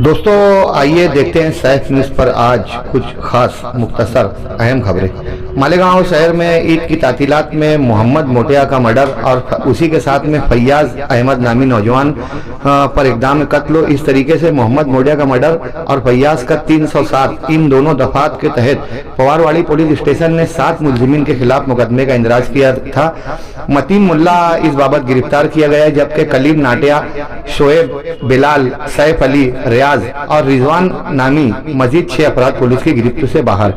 दोस्तों आइए देखते हैं सैफ न्यूज़ पर आज कुछ खास मुख्तसर अहम खबरें। मालेगांव शहर में ईद की तातीलात में मोहम्मद मोटिया का मर्डर और उसी के साथ में फैयाज अहमद नामी नौजवान पर इक़दाम कत्ल। इस तरीके से मोहम्मद मोटिया का मर्डर और फैयाज का 307 इन दोनों दफात के तहत पवारवाड़ी पुलिस स्टेशन ने 7 मुलजिमीन के खिलाफ मुकदमे का इंदराज किया था। मतीन मुल्ला इस बाबत गिरफ्तार किया गया है, जबकि कलीम नाटिया, शोएब, बिलाल, सैफ अली, रियाज और रिजवान नामी मजीद 6 अफराद पुलिस की गिरफ्त से बाहर।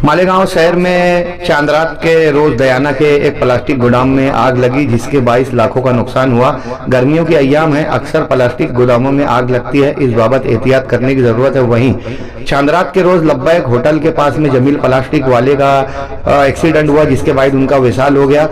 मालेगांव शहर में चांद रात के रोज दयाना के एक प्लास्टिक गोदाम में आग लगी, जिसके 22 लाखों का नुकसान हुआ। गर्मियों के अय्याम है, अक्सर प्लास्टिक गोदामों में आग लगती है, इस बाबत एहतियात करने की जरूरत है। वहीं चांद रात के रोज लब्बैक होटल के पास में जमील प्लास्टिक वाले का एक्सीडेंट हुआ, जिसके बाद उनका विशाल हो गया।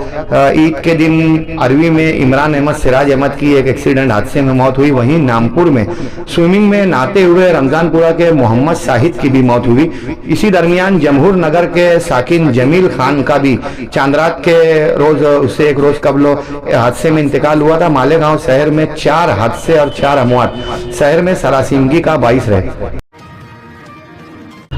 ईद के दिन अरवी में इमरान अहमद, सिराज अहमद की एक एक्सीडेंट हादसे में मौत हुई। वहीं नामपुर में स्विमिंग में नहाते हुए रमजानपुरा के मोहम्मद शाहिद की भी मौत हुई। इसी दरमियान जमहूर नगर के साकिन जमील खान का भी चांद रात के रोज उससे एक रोज कबल हादसे में इंतकाल हुआ था। मालेगांव शहर में 4 हादसे और 4 अमवात शहर में सरासिमगी का बाइस रहे।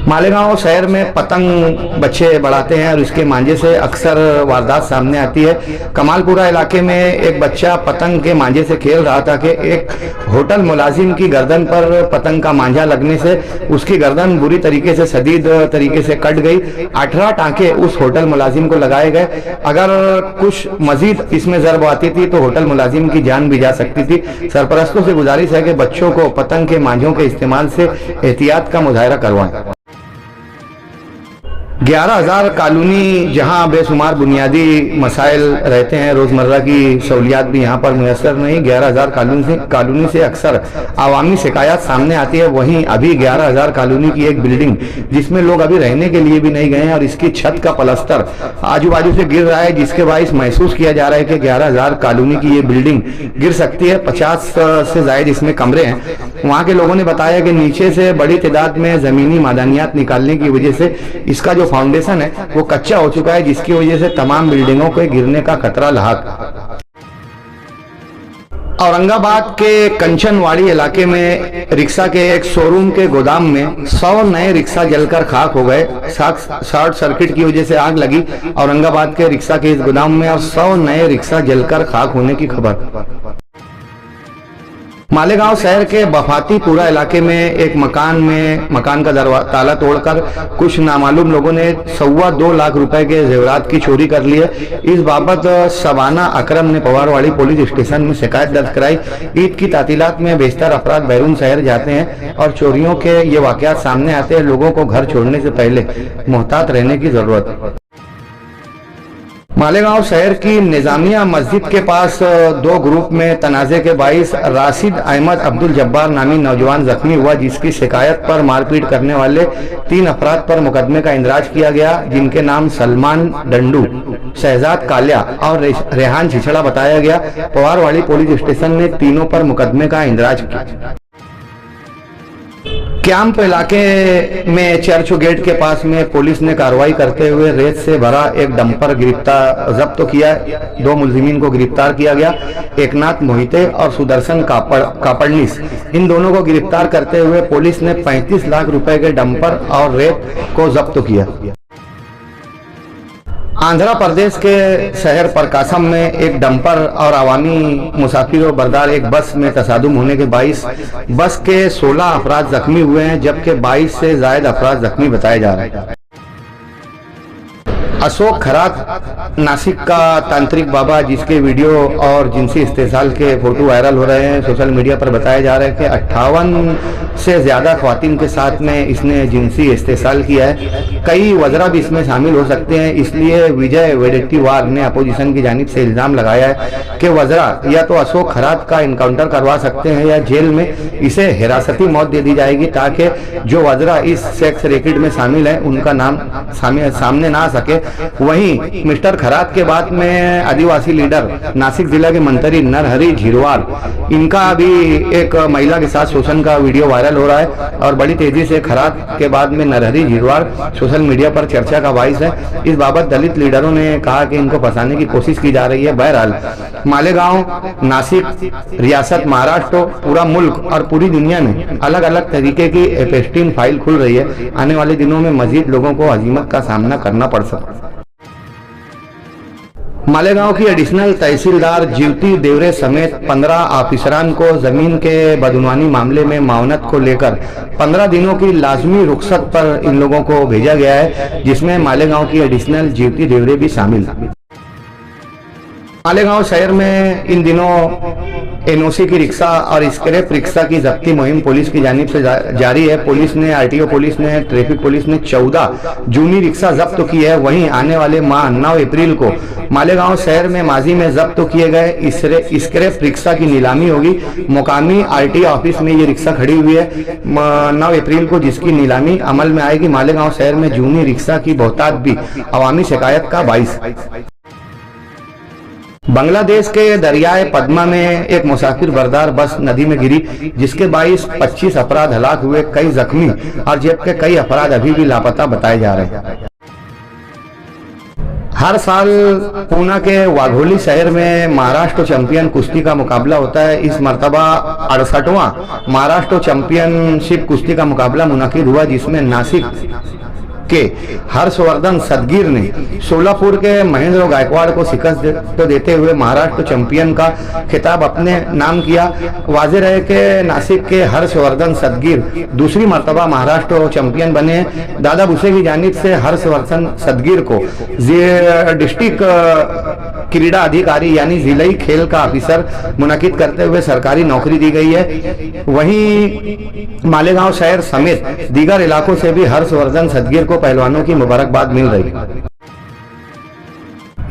मालेगांव शहर में पतंग बच्चे बढ़ाते हैं और इसके मांझे से अक्सर वारदात सामने आती है। कमालपुरा इलाके में एक बच्चा पतंग के मांझे से खेल रहा था कि एक होटल मुलाजिम की गर्दन पर पतंग का मांझा लगने से उसकी गर्दन बुरी तरीके से शदीद तरीके से कट गई। 18 टांके उस होटल मुलाजिम को लगाए गए। अगर कुछ मजीद इसमें जरब आती थी तो होटल मुलाजिम की जान भी जा सकती थी। सरपरस्तों से गुजारिश है कि बच्चों को पतंग के मांझों के इस्तेमाल से एहतियात का मुजाहरा करवाएं। 11,000 कॉलोनी जहां बेशुमार बुनियादी मसाइल रहते हैं, रोजमर्रा की सहूलियात भी यहां पर मुयसर नहीं। 11,000 कॉलोनी से अक्सर आवामी शिकायत सामने आती है। वहीं अभी 11,000 कॉलोनी की एक बिल्डिंग जिसमें लोग अभी रहने के लिए भी नहीं गए हैं और इसकी छत का प्लास्टर आजू बाजू से गिर रहा है, जिसके बायस महसूस किया जा रहा है कि 11,000 कॉलोनी की ये बिल्डिंग गिर सकती है। 50 से ज्यादा इसमें कमरे हैं। वहां के लोगों ने बताया कि नीचे से बड़ी तादाद में जमीनी मादानियात निकालने की वजह से इसका जो फाउंडेशन है वो कच्चा हो चुका है, जिसकी वजह से तमाम बिल्डिंगों के गिरने का खतरा लाक। औरंगाबाद के कंचनवाड़ी इलाके में रिक्शा के एक शोरूम के गोदाम में 100 नए रिक्शा जलकर खाक हो गए। शॉर्ट सर्किट की वजह से आग लगी औरंगाबाद के रिक्शा के इस गोदाम में और 100 नए रिक्शा जलकर खाक होने की खबर। मालेगांव शहर के बफातीपुरा इलाके में एक मकान का ताला तोड़कर कुछ नामालूम लोगों ने 2.25 लाख रुपए के जेवरात की चोरी कर ली है। इस बाबत शबाना अकरम ने पवारवाड़ी पुलिस स्टेशन में शिकायत दर्ज कराई। ईद की तातीलात में बेशतर अफराद बैरून शहर जाते हैं और चोरियों के ये वाकयात सामने आते हैं। लोगों को घर छोड़ने से पहले मोहतात रहने की जरूरत है। मालेगांव शहर की निजामिया मस्जिद के पास 2 ग्रुप में तनाजे के बाइस राशिद अहमद अब्दुल जब्बार नामी नौजवान जख्मी हुआ, जिसकी शिकायत पर मारपीट करने वाले 3 अफराद पर मुकदमे का इंदराज किया गया, जिनके नाम सलमान डंडू, शहजाद कालिया और रेहान छिछड़ा बताया गया। पवारवाड़ी पुलिस स्टेशन ने तीनों पर मुकदमे का इंदराज किया। कैंप इलाके में चर्च गेट के पास में पुलिस ने कार्रवाई करते हुए रेत से भरा एक डंपर जब्त किया। 2 मुलजिमीन को गिरफ्तार किया गया। एकनाथ मोहिते और सुदर्शन कापड़नीस, इन दोनों को गिरफ्तार करते हुए पुलिस ने 35 लाख रुपए के डंपर और रेत को जब्त किया। आंध्र प्रदेश के शहर प्रकाशम में एक डंपर और अवामी मुसाफिरों बरदार एक बस में तसादुम होने के बाइस बस के 16 अफराद जख्मी हुए हैं, जबकि 22 से ज्यादा अफराद जख्मी बताए जा रहे हैं। अशोक खरात नासिक का तांत्रिक बाबा, जिसके वीडियो और जिनसी इस्तेसाल के फोटो वायरल हो रहे हैं सोशल मीडिया पर, बताया जा रहा है कि 58 से ज्यादा ख्वातीन के साथ में इसने जिनसी इस्तेसाल किया है। कई वजरा भी इसमें शामिल हो सकते हैं, इसलिए विजय वेडेट्टीवार ने अपोजिशन की जानिब से इल्जाम लगाया है कि वजरा या तो अशोक खरात का इनकाउंटर करवा सकते हैं या जेल में इसे हिरासती मौत दे दी जाएगी, ताकि जो वजरा इस सेक्स रैकेट में शामिल है उनका नाम सामने ना आ सके वहीं मिस्टर खरात के बाद में आदिवासी लीडर नासिक जिला के मंत्री नरहरि झीरवार, इनका अभी एक महिला के साथ शोषण का वीडियो वायरल हो रहा है और बड़ी तेजी से खरात के बाद में नरहरि झीरवार सोशल मीडिया पर चर्चा का बाइस है। इस बाबत दलित लीडरों ने कहा कि इनको फंसाने की कोशिश की जा रही है। बहरहाल मालेगांव, नासिक, रियासत महाराष्ट्र, पूरा मुल्क और पूरी दुनिया में अलग अलग तरीके की एपेस्टीन फाइल खुल रही है। आने वाले दिनों में मजीद लोगों को हजीमत का सामना करना पड़ सकता है। मालेगांव की एडिशनल तहसीलदार ज्योति देवरे समेत 15 ऑफिसरान को जमीन के बदनवानी मामले में मावनत को लेकर 15 दिनों की लाजमी रुखसत पर इन लोगों को भेजा गया है, जिसमें मालेगांव की एडिशनल ज्योति देवरे भी शामिल है। मालेगांव शहर में इन दिनों एनओसी की रिक्शा और स्क्रैप रिक्शा की जब्ती मुहिम पुलिस की जानिब से जारी है। पुलिस ने, आरटीओ पुलिस ने, ट्रैफिक पुलिस ने 14 जूनी रिक्शा जब्त की है। वहीं आने वाले माह 9 अप्रैल को मालेगांव शहर में माजी में जब्त किए गए स्क्रैप रिक्शा की नीलामी होगी। मुकामी आरटीओ ऑफिस में ये रिक्शा खड़ी हुई है 9 अप्रैल को, जिसकी नीलामी अमल में आएगी। मालेगांव शहर में जूनी रिक्शा की बहुतायत भी अवामी शिकायत का बाइस। बांग्लादेश के दरियाए पद्मा में एक मुसाफिर बरदार बस नदी में गिरी, जिसके 25 अफराद हलाक हुए, कई जख्मी और जबकि कई अफराद अभी भी लापता बताए जा रहे हैं। हर साल पूना के वाघोली शहर में महाराष्ट्र चैंपियन कुश्ती का मुकाबला होता है। इस मर्तबा 68वां महाराष्ट्र चैंपियनशिप कुश्ती का मुकाबला मुनक्किद हुआ, जिसमें नासिक के हर्षवर्धन सदगीर ने सोलापुर के महेंद्र गायकवाड़ को शिकस्त देते हुए महाराष्ट्र चैंपियन का खिताब अपने नाम किया। वाज़ेह रहे कि नासिक के हर्षवर्धन सदगीर दूसरी मर्तबा महाराष्ट्र चैंपियन बने। दादा भुसे की जानिब से हर्षवर्धन सदगीर को डिस्ट्रिक्ट क्रीड़ा अधिकारी यानी जिलाई खेल का ऑफिसर मुनक्किद करते हुए सरकारी नौकरी दी गई है। वहीं मालेगांव शहर समेत दीगर इलाकों से भी हर्षवर्धन सदगीर को पहलवानों की मुबारकबाद मिल रही है।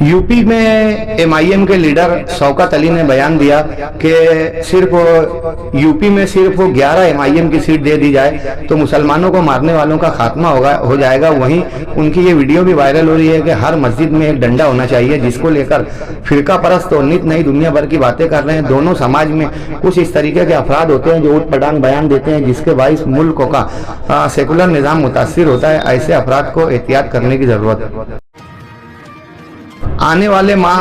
यूपी में एमआईएम के लीडर शौकत अली ने बयान दिया कि सिर्फ यूपी में सिर्फ 11 एमआईएम की सीट दे दी जाए तो मुसलमानों को मारने वालों का खात्मा हो जाएगा। वहीं उनकी ये वीडियो भी वायरल हो रही है कि हर मस्जिद में एक डंडा होना चाहिए, जिसको लेकर फिरका परस्त और नित नई दुनिया भर की बातें कर रहे हैं। दोनों समाज में कुछ इस तरीके के अफराद होते हैं जो उठ पटांग बयान देते हैं, जिसके बाइस मुल्क का सेकुलर निज़ाम मुतासिर होता है। ऐसे अफराद को एहतियात करने की जरूरत है। आने वाले माह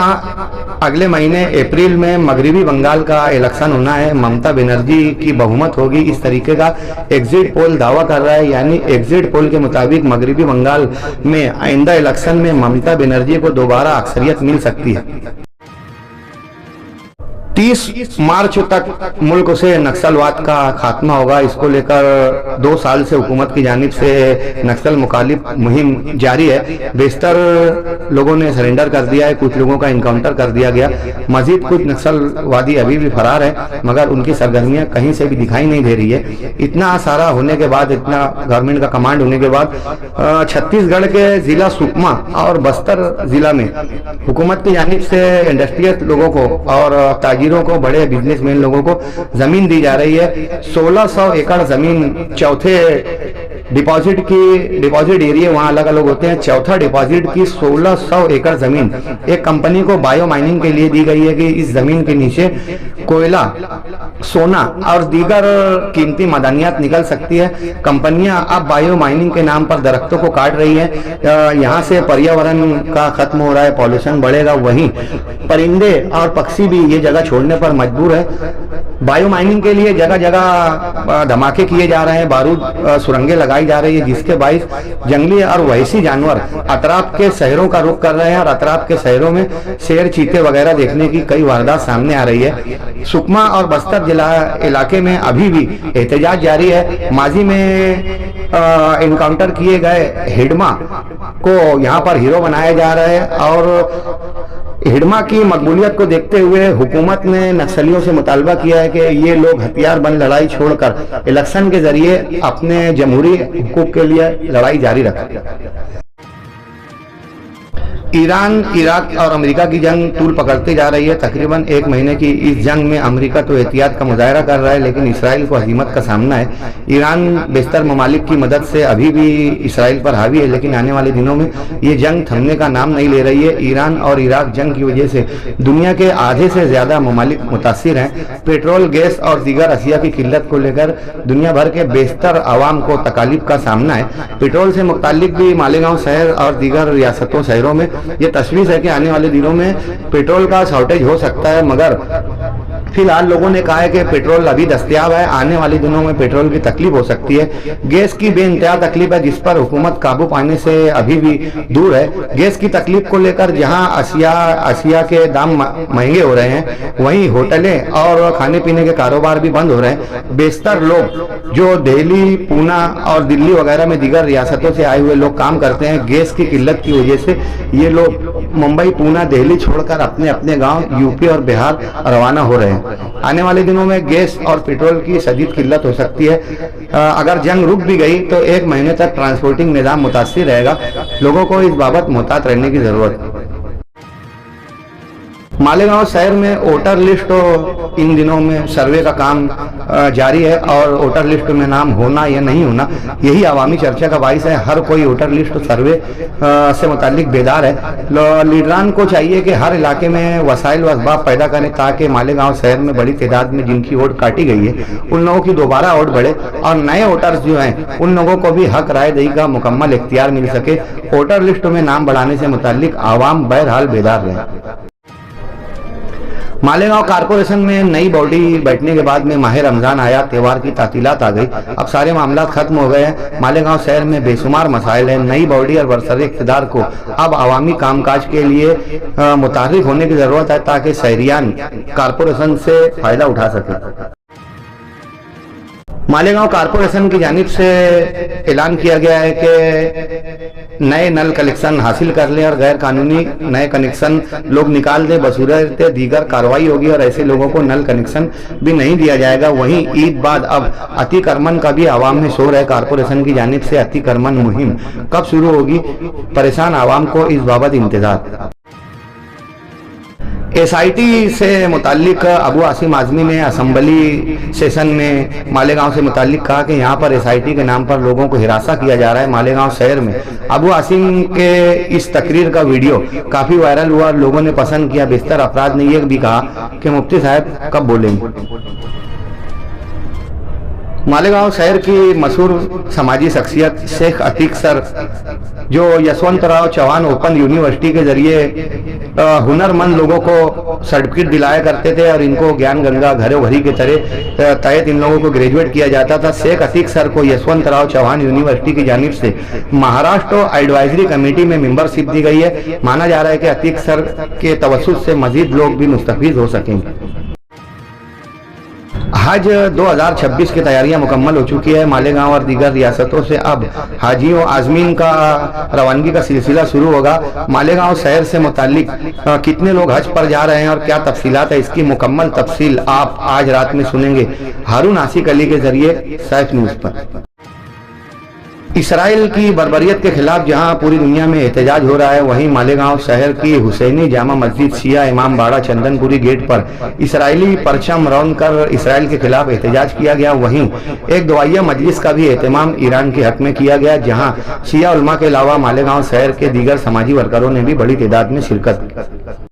अगले महीने अप्रैल में मगरिबी बंगाल का इलेक्शन होना है। ममता बनर्जी की बहुमत होगी, इस तरीके का एग्जिट पोल दावा कर रहा है। यानी एग्जिट पोल के मुताबिक मगरिबी बंगाल में आइंदा इलेक्शन में ममता बनर्जी को दोबारा अक्सरियत मिल सकती है। 30 मार्च तक मुल्क से नक्सलवाद का खात्मा होगा। इसको लेकर 2 साल से हुकूमत की जानिब से नक्सल मुखालिफ मुहिम जारी है। बेशतर लोगों ने सरेंडर कर दिया है, कुछ लोगों का इनकाउंटर कर दिया गया। मजीद कुछ नक्सलवादी अभी भी फरार है, मगर उनकी सरगर्मियां कहीं से भी दिखाई नहीं दे रही है। इतना सारा होने के बाद, इतना गवर्नमेंट का कमांड होने के बाद छत्तीसगढ़ के जिला सुकमा और बस्तर जिला में हुकूमत की जानिब से इंडस्ट्रियल लोगों को और ताजिरों को, बड़े बिजनेसमैन लोगों को जमीन दी जा रही है। 1600 एकड़ जमीन चौथे डिपॉजिट एरिया वहाँ अलग अलग होते हैं। चौथा डिपॉजिट की 1600 एकड़ जमीन एक कंपनी को बायो माइनिंग के लिए दी गई है कि इस जमीन के नीचे कोयला, सोना और दीगर कीमती मदानियात निकल सकती है। कंपनियां अब बायो माइनिंग के नाम पर दरख्तों को काट रही है। यहाँ से पर्यावरण का खत्म हो रहा है, पॉल्यूशन बढ़ेगा। वहीं परिंदे और पक्षी भी ये जगह छोड़ने पर मजबूर है। बायो माइनिंग के लिए जगह जगह धमाके किए जा रहे हैं, बारूद सुरंगें लगाई जा रही है, जिसके बाइस जंगली और वहशी जानवर अतराफ के शहरों का रुख कर रहे हैं और अतराफ के शहरों में शेर, चीते वगैरह देखने की कई वारदात सामने आ रही है। सुकमा और बस्तर जिला इलाके में अभी भी एहतजाज जारी है। माजी में इनकाउंटर किए गए हिडमा को यहाँ पर हीरो बनाया जा रहा है और हिडमा की मकबूलियत को देखते हुए हुकूमत ने नक्सलियों से मुतालबा किया है कि ये लोग हथियार बंद लड़ाई छोड़कर इलेक्शन के जरिए अपने जमहूरी हुकूक के लिए लड़ाई जारी रखें। ईरान, इराक और अमेरिका की जंग तूल पकड़ती जा रही है। तकरीबन एक महीने की इस जंग में अमेरिका तो एहतियात का मुजाहरा कर रहा है, लेकिन इसराइल को हजीमत का सामना है। ईरान बेशतर ममालिक की मदद से अभी भी इसराइल पर हावी है, लेकिन आने वाले दिनों में ये जंग थमने का नाम नहीं ले रही है। ईरान और इराक जंग की वजह से दुनिया के आधे से ज्यादा ममालिक मुतासिर हैं। पेट्रोल, गैस और दीगर अशिया की किल्लत को लेकर दुनिया भर के बेशतर आवाम को तकालीफ का सामना है। पेट्रोल से मुताल्लिक भी मालेगांव शहर और दीगर रियासतों शहरों में ये तशवीश है कि आने वाले दिनों में पेट्रोल का शॉर्टेज हो सकता है, मगर फिलहाल लोगों ने कहा है कि पेट्रोल अभी दस्तयाब है। आने वाले दिनों में पेट्रोल की तकलीफ हो सकती है। गैस की बेइंतहा तकलीफ है, जिस पर हुकूमत काबू पाने से अभी भी दूर है। गैस की तकलीफ को लेकर जहां अशिया के दाम महंगे हो रहे हैं, वहीं होटलें और खाने पीने के कारोबार भी बंद हो रहे हैं। बेशतर लोग जो दिल्ली, पूना और दिल्ली वगैरह में दीगर रियासतों से आए हुए लोग काम करते हैं, गैस की किल्लत की वजह से ये लोग मुंबई, पूना, दिल्ली छोड़कर अपने अपने गांव यूपी और बिहार रवाना हो रहे हैं। आने वाले दिनों में गैस और पेट्रोल की शदीद किल्लत हो सकती है। अगर जंग रुक भी गई तो एक महीने तक ट्रांसपोर्टिंग निज़ाम मुतासिर रहेगा। लोगों को इस बाबत मुहतात रहने की जरूरत है। मालेगांव शहर में वोटर लिस्ट इन दिनों में सर्वे का काम जारी है, और वोटर लिस्ट में नाम होना या नहीं होना यही आवामी चर्चा का बाइस है। हर कोई वोटर लिस्ट सर्वे से मुताल्लिक बेदार है। लीडरान को चाहिए कि हर इलाके में वसाइल व असबाब पैदा करें ताकि मालेगांव शहर में बड़ी तादाद में जिनकी वोट काटी गई है उन लोगों की दोबारा वोट बढ़े, और नए वोटर्स जो हैं उन लोगों को भी हक राय दही का मुकम्मल इख्तियार मिल सके। वोटर लिस्ट में नाम बढ़ाने से मुताल्लिक आवाम बहरहाल बेदार रहे। मालेगांव कारपोरेशन में नई बॉडी बैठने के बाद में माह रमजान आया, त्योहार की तातीलात आ गई। अब सारे मामला खत्म हो गए हैं। मालेगांव शहर में बेशुमार मसाइल हैं। नई बॉडी और बरसर इक़्तिदार को अब आवामी कामकाज के लिए मुतारिफ होने की जरूरत है ताकि शहरियान कारपोरेशन से फायदा उठा सके। मालेगांव कारपोरेशन की जानिब से ऐलान किया गया है कि नए नल कनेक्शन हासिल कर लें और गैर कानूनी नए कनेक्शन लोग निकाल दें, बसूरत दीगर कार्रवाई होगी और ऐसे लोगों को नल कनेक्शन भी नहीं दिया जाएगा। वहीं ईद बाद अब अतिक्रमण का भी आवाम में शोर है। कारपोरेशन की जानिब से अतिक्रमण मुहिम कब शुरू होगी, परेशान आवाम को इस बाबत इंतजार। SIT से मुताल्लिक अबू आसिम आजमी ने असम्बली सेशन में मालेगांव से मुताल्लिक कहा कि यहाँ पर SIT के नाम पर लोगों को हिरासा किया जा रहा है। मालेगांव शहर में अबू आसिम के इस तकरीर का वीडियो काफी वायरल हुआ और लोगों ने पसंद किया। बेशतर अफराद ने यह भी कहा कि मुफ्ती साहब कब बोलेंगे। मालेगांव शहर की मशहूर समाजी शख्सियत शेख अतीक सर, जो यशवंतराव चौहान ओपन यूनिवर्सिटी के जरिए हुनरमंद लोगों को सर्टिफिकेट दिलाया करते थे और इनको ज्ञान गंगा घरों भरी के तरह तहत इन लोगों को ग्रेजुएट किया जाता था। शेख अतीक सर को यशवंतराव चौहान यूनिवर्सिटी की जानिब से महाराष्ट्र एडवाइजरी कमेटी में मेंबरशिप दी गई है। माना जा रहा है कि अतीक सर के तवस्सुत से मजीद लोग भी मुस्तफीज हो सकेंगे। हज 2026 की तैयारियां मुकम्मल हो चुकी है। मालेगांव और दीगर रियासतों से अब हाजियों आजमीन का रवानगी का सिलसिला शुरू होगा। मालेगांव शहर से मुताल्लिक कितने लोग हज पर जा रहे हैं और क्या तफसीलात है, इसकी मुकम्मल तफसील आप आज रात में सुनेंगे हारून आसिक अली के जरिए सैफ न्यूज पर। इसराइल की बर्बरियत के खिलाफ जहां पूरी दुनिया में एहतजाज हो रहा है, वहीं मालेगांव शहर की हुसैनी जामा मस्जिद शिया इमाम बाड़ा चंदनपुरी गेट पर इसराइली परचम रौन कर इसराइल के खिलाफ एहतजाज किया गया। वहीं एक दुआया मजलिस का भी एहतमाम ईरान के हक में किया गया, जहां शिया उलमा के अलावा मालेगांव शहर के दीगर समाजी वर्करों ने भी बड़ी तादाद में शिरकत की।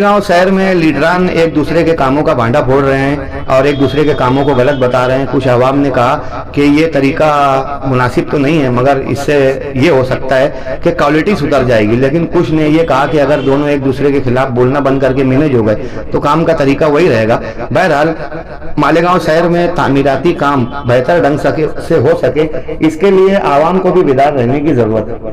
गांव शहर में लीडरान एक दूसरे के कामों का भांडा फोड़ रहे हैं और एक दूसरे के कामों को गलत बता रहे हैं। कुछ अवाम ने कहा कि ये तरीका मुनासिब तो नहीं है, मगर इससे ये हो सकता है कि क्वालिटी सुधर जाएगी। लेकिन कुछ ने ये कहा कि अगर दोनों एक दूसरे के खिलाफ बोलना बंद करके मैनेज हो गए तो काम का तरीका वही रहेगा। बहरहाल मालेगांव शहर में तामीराती काम बेहतर ढंग से हो सके, इसके लिए आवाम को भी बेदार रहने की जरूरत है।